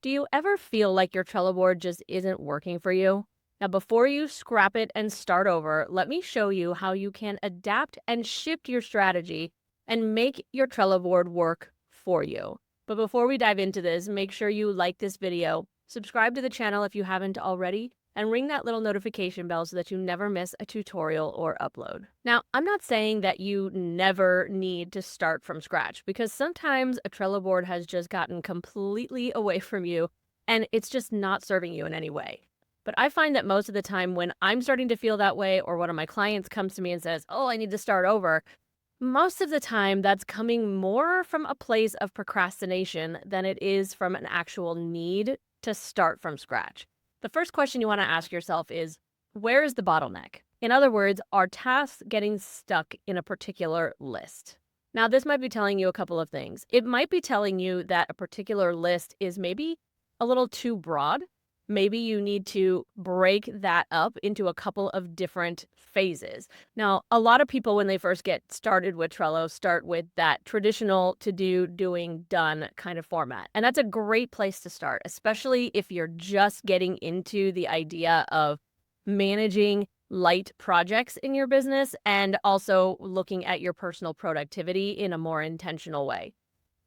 Do you ever feel like your Trello board just isn't working for you? Now, before you scrap it and start over, let me show you how you can adapt and shift your strategy and make your Trello board work for you. But before we dive into this, make sure you like this video, subscribe to the channel if you haven't already, and ring that little notification bell so that you never miss a tutorial or upload. Now, I'm not saying that you never need to start from scratch, because sometimes a Trello board has just gotten completely away from you and it's just not serving you in any way. But I find that most of the time when I'm starting to feel that way, or one of my clients comes to me and says, "Oh, I need to start over," most of the time that's coming more from a place of procrastination than it is from an actual need to start from scratch. The first question you want to ask yourself is, where is the bottleneck? In other words, are tasks getting stuck in a particular list? Now, this might be telling you a couple of things. It might be telling you that a particular list is maybe a little too broad. Maybe you need to break that up into a couple of different phases. Now, a lot of people, when they first get started with Trello, start with that traditional to-do, doing, done kind of format. And that's a great place to start, especially if you're just getting into the idea of managing light projects in your business and also looking at your personal productivity in a more intentional way.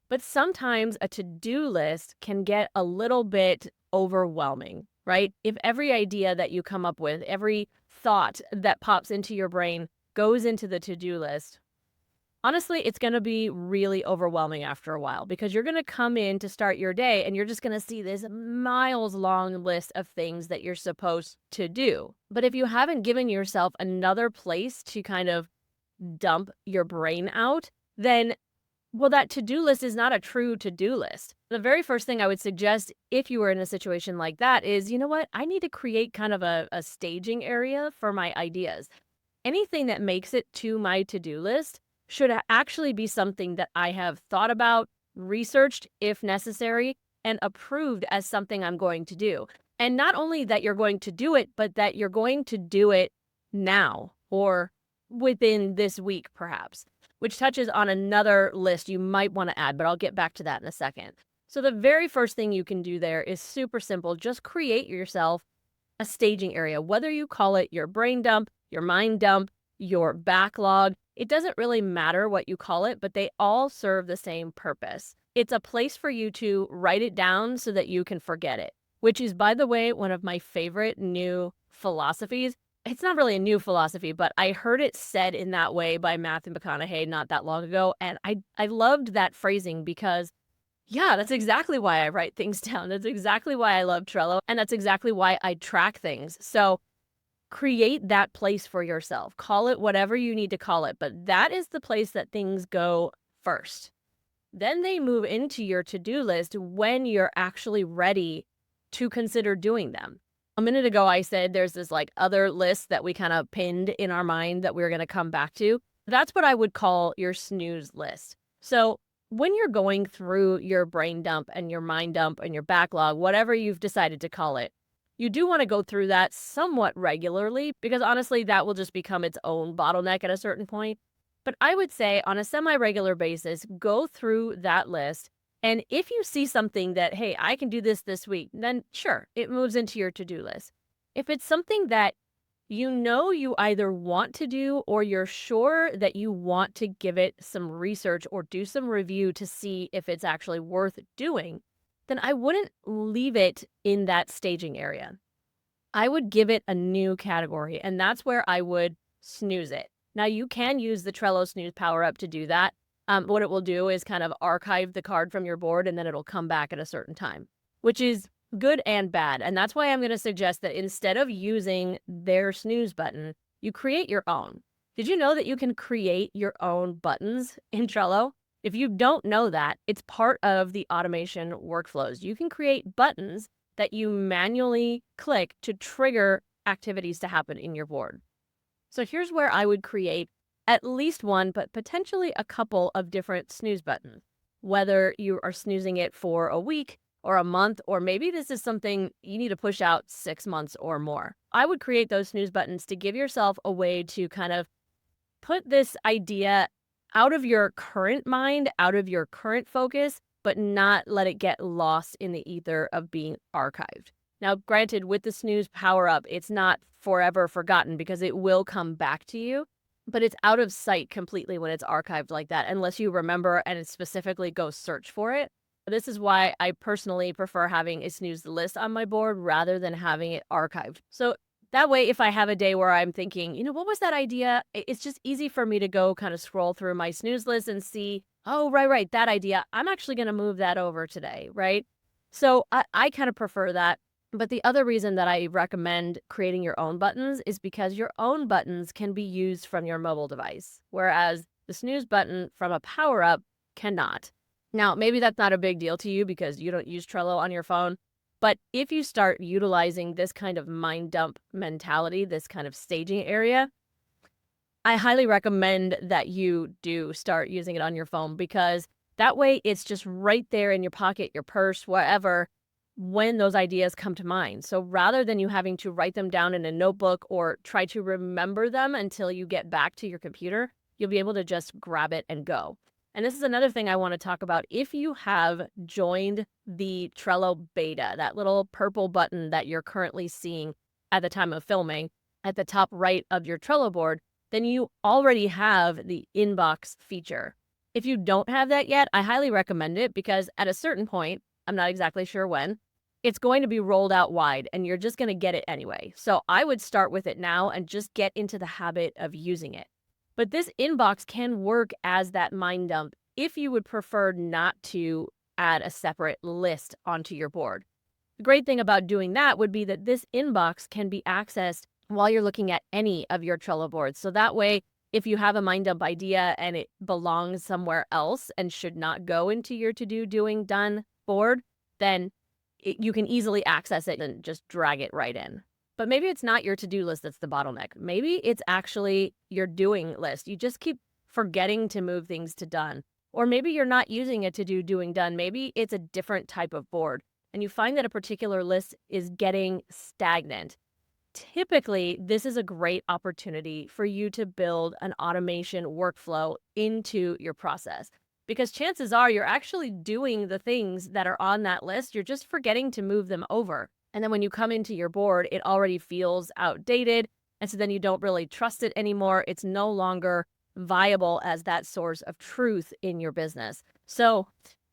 But sometimes a to-do list can get a little bit overwhelming, right? If every idea that you come up with, every thought that pops into your brain goes into the to-do list, honestly, it's going to be really overwhelming after a while, because you're going to come in to start your day and you're just going to see this miles long list of things that you're supposed to do. But if you haven't given yourself another place to kind of dump your brain out, then that to-do list is not a true to-do list. The very first thing I would suggest if you were in a situation like that is, you know what? I need to create kind of a staging area for my ideas. Anything that makes it to my to-do list should actually be something that I have thought about, researched if necessary, and approved as something I'm going to do. And not only that you're going to do it, but that you're going to do it now or within this week, perhaps, which touches on another list you might want to add, but I'll get back to that in a second. So the very first thing you can do there is super simple. Just create yourself a staging area, whether you call it your brain dump, your mind dump, your backlog. It doesn't really matter what you call it, but they all serve the same purpose. It's a place for you to write it down so that you can forget it, which is, by the way, one of my favorite new philosophies. It's not really a new philosophy, but I heard it said in that way by Matthew McConaughey not that long ago. And I loved that phrasing because, yeah, that's exactly why I write things down. That's exactly why I love Trello. And that's exactly why I track things. So create that place for yourself. Call it whatever you need to call it. But that is the place that things go first. Then they move into your to-do list when you're actually ready to consider doing them. A minute ago, I said there's this like other list that we kind of pinned in our mind that we're going to come back to. That's what I would call your snooze list. So when you're going through your brain dump and your mind dump and your backlog, whatever you've decided to call it, you do want to go through that somewhat regularly, because honestly, that will just become its own bottleneck at a certain point. But I would say on a semi-regular basis, go through that list. And if you see something that, hey, I can do this week, then sure, it moves into your to-do list. If it's something that you know you either want to do or you're sure that you want to give it some research or do some review to see if it's actually worth doing, then I wouldn't leave it in that staging area. I would give it a new category, and that's where I would snooze it. Now, you can use the Trello Snooze power-up to do that. What it will do is kind of archive the card from your board, and then it'll come back at a certain time, which is good and bad. And that's why I'm going to suggest that instead of using their snooze button, you create your own. Did you know that you can create your own buttons in Trello? If you don't know that, it's part of the automation workflows. You can create buttons that you manually click to trigger activities to happen in your board. So here's where I would create at least one, but potentially a couple of different snooze buttons, whether you are snoozing it for a week or a month, or maybe this is something you need to push out 6 months or more. I would create those snooze buttons to give yourself a way to kind of put this idea out of your current mind, out of your current focus, but not let it get lost in the ether of being archived. Now, granted, with the Snooze power up, it's not forever forgotten because it will come back to you, but it's out of sight completely when it's archived like that, unless you remember and specifically go search for it. This is why I personally prefer having a Snooze list on my board rather than having it archived. So that way, if I have a day where I'm thinking, what was that idea? It's just easy for me to go kind of scroll through my Snooze list and see, oh, right, that idea. I'm actually going to move that over today, right? So I kind of prefer that. But the other reason that I recommend creating your own buttons is because your own buttons can be used from your mobile device, whereas the Snooze button from a power-up cannot. Now, maybe that's not a big deal to you because you don't use Trello on your phone, but if you start utilizing this kind of mind dump mentality, this kind of staging area, I highly recommend that you do start using it on your phone because that way it's just right there in your pocket, your purse, wherever, when those ideas come to mind. So rather than you having to write them down in a notebook or try to remember them until you get back to your computer, you'll be able to just grab it and go. And this is another thing I want to talk about. If you have joined the Trello beta, that little purple button that you're currently seeing at the time of filming at the top right of your Trello board, then you already have the inbox feature. If you don't have that yet, I highly recommend it because at a certain point, I'm not exactly sure when, it's going to be rolled out wide and you're just going to get it anyway. So I would start with it now and just get into the habit of using it. But this inbox can work as that mind dump if you would prefer not to add a separate list onto your board. The great thing about doing that would be that this inbox can be accessed while you're looking at any of your Trello boards. So that way, if you have a mind dump idea and it belongs somewhere else and should not go into your to-do doing done board, then you can easily access it and just drag it right in. But maybe it's not your to-do list that's the bottleneck. Maybe it's actually your doing list. You just keep forgetting to move things to done. Or maybe you're not using a to-do doing done. Maybe it's a different type of board. And you find that a particular list is getting stagnant. Typically, this is a great opportunity for you to build an automation workflow into your process. Because chances are you're actually doing the things that are on that list. You're just forgetting to move them over. And then when you come into your board, it already feels outdated. And so then you don't really trust it anymore. It's no longer viable as that source of truth in your business. So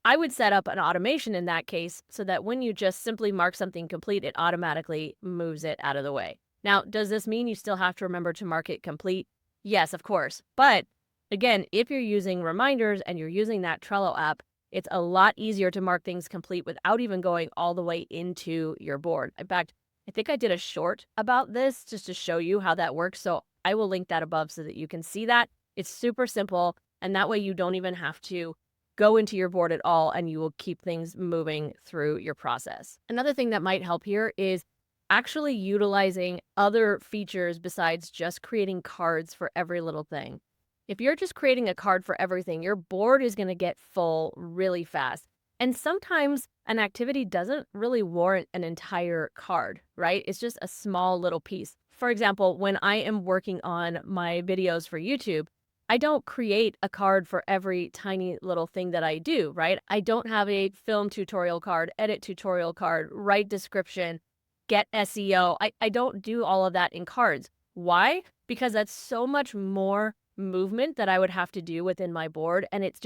I would set up an automation in that case so that when you just simply mark something complete, it automatically moves it out of the way. Now, does this mean you still have to remember to mark it complete? Yes, of course. But again, if you're using reminders and you're using that Trello app, it's a lot easier to mark things complete without even going all the way into your board. In fact, I think I did a short about this just to show you how that works. So I will link that above so that you can see that. It's super simple. And that way you don't even have to go into your board at all and you will keep things moving through your process. Another thing that might help here is actually utilizing other features besides just creating cards for every little thing. If you're just creating a card for everything, your board is going to get full really fast. And sometimes an activity doesn't really warrant an entire card, right? It's just a small little piece. For example, when I am working on my videos for YouTube, I don't create a card for every tiny little thing that I do, right? I don't have a film tutorial card, edit tutorial card, write description, get SEO. I don't do all of that in cards. Why? Because that's so much more movement that I would have to do within my board, and it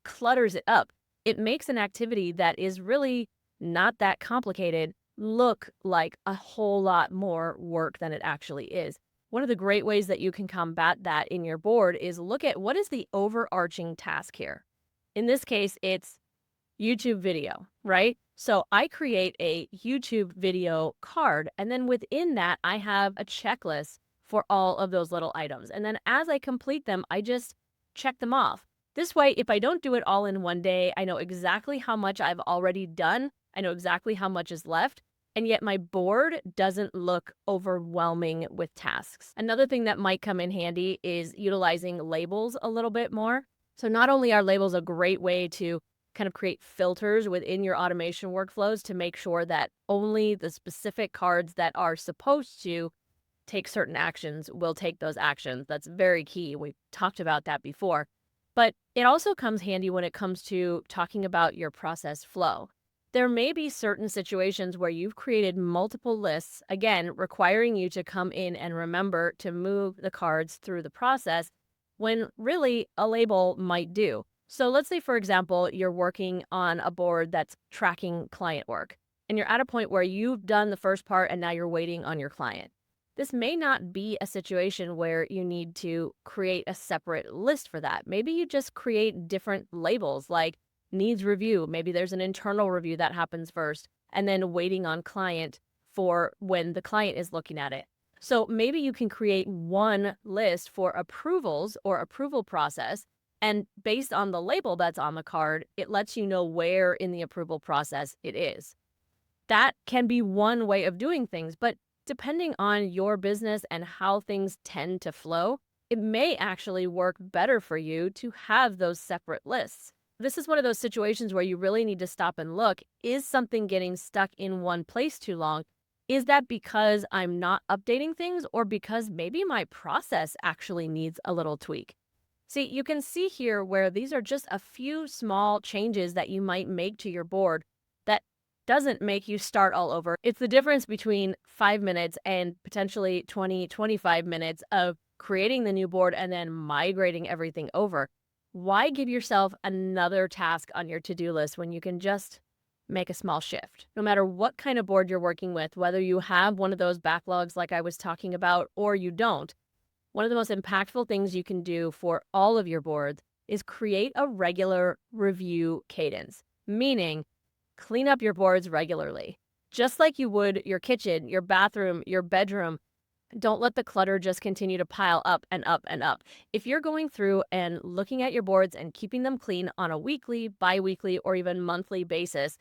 clutters it up. It makes an activity that is really not that complicated look like a whole lot more work than it actually is. One of the great ways that you can combat that in your board is look at what is the overarching task here. In this case, it's YouTube video, right? So I create a YouTube video card, and then within that, I have a checklist for all of those little items. And then as I complete them, I just check them off. This way, if I don't do it all in one day, I know exactly how much I've already done. I know exactly how much is left. And yet my board doesn't look overwhelming with tasks. Another thing that might come in handy is utilizing labels a little bit more. So not only are labels a great way to kind of create filters within your automation workflows to make sure that only the specific cards that are supposed to take certain actions will take those actions. That's very key. We've talked about that before. But it also comes handy when it comes to talking about your process flow. There may be certain situations where you've created multiple lists, again, requiring you to come in and remember to move the cards through the process when really a label might do. So let's say, for example, you're working on a board that's tracking client work, and you're at a point where you've done the first part and now you're waiting on your client. This may not be a situation where you need to create a separate list for that. Maybe you just create different labels like needs review. Maybe there's an internal review that happens first, and then waiting on client for when the client is looking at it. So maybe you can create one list for approvals or approval process. And based on the label that's on the card, it lets you know where in the approval process it is. That can be one way of doing things, but depending on your business and how things tend to flow, it may actually work better for you to have those separate lists. This is one of those situations where you really need to stop and look. Is something getting stuck in one place too long? Is that because I'm not updating things, or because maybe my process actually needs a little tweak? See, you can see here where these are just a few small changes that you might make to your board that doesn't make you start all over. It's the difference between 5 minutes and potentially 20, 25 minutes of creating the new board and then migrating everything over. Why give yourself another task on your to-do list when you can just make a small shift? No matter what kind of board you're working with, whether you have one of those backlogs like I was talking about or you don't, one of the most impactful things you can do for all of your boards is create a regular review cadence, meaning clean up your boards regularly, just like you would your kitchen, your bathroom, your bedroom. Don't let the clutter just continue to pile up and up and up. If you're going through and looking at your boards and keeping them clean on a weekly, bi-weekly, or even monthly basis,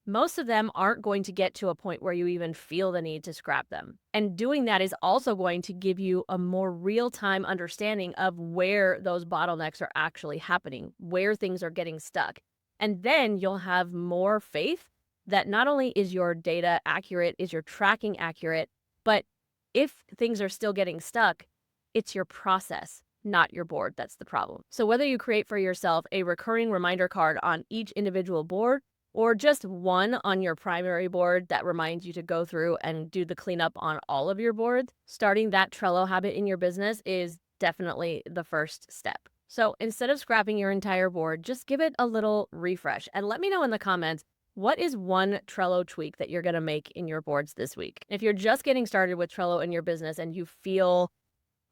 most of them aren't going to get to a point where you even feel the need to scrap them. And doing that is also going to give you a more real-time understanding of where those bottlenecks are actually happening, where things are getting stuck. And then you'll have more faith that not only is your data accurate, is your tracking accurate, but if things are still getting stuck, it's your process, not your board, that's the problem. So whether you create for yourself a recurring reminder card on each individual board, or just one on your primary board that reminds you to go through and do the cleanup on all of your boards, starting that Trello habit in your business is definitely the first step. So instead of scrapping your entire board, just give it a little refresh and let me know in the comments, what is one Trello tweak that you're going to make in your boards this week? If you're just getting started with Trello in your business and you feel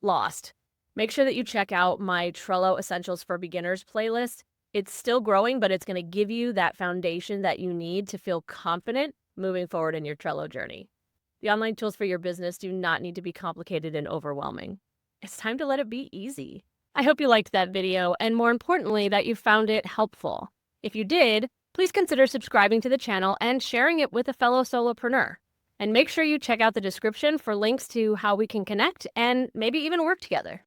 lost, make sure that you check out my Trello Essentials for Beginners playlist. It's still growing, but it's going to give you that foundation that you need to feel confident moving forward in your Trello journey. The online tools for your business do not need to be complicated and overwhelming. It's time to let it be easy. I hope you liked that video, and more importantly, that you found it helpful. If you did, please consider subscribing to the channel and sharing it with a fellow solopreneur. And make sure you check out the description for links to how we can connect and maybe even work together.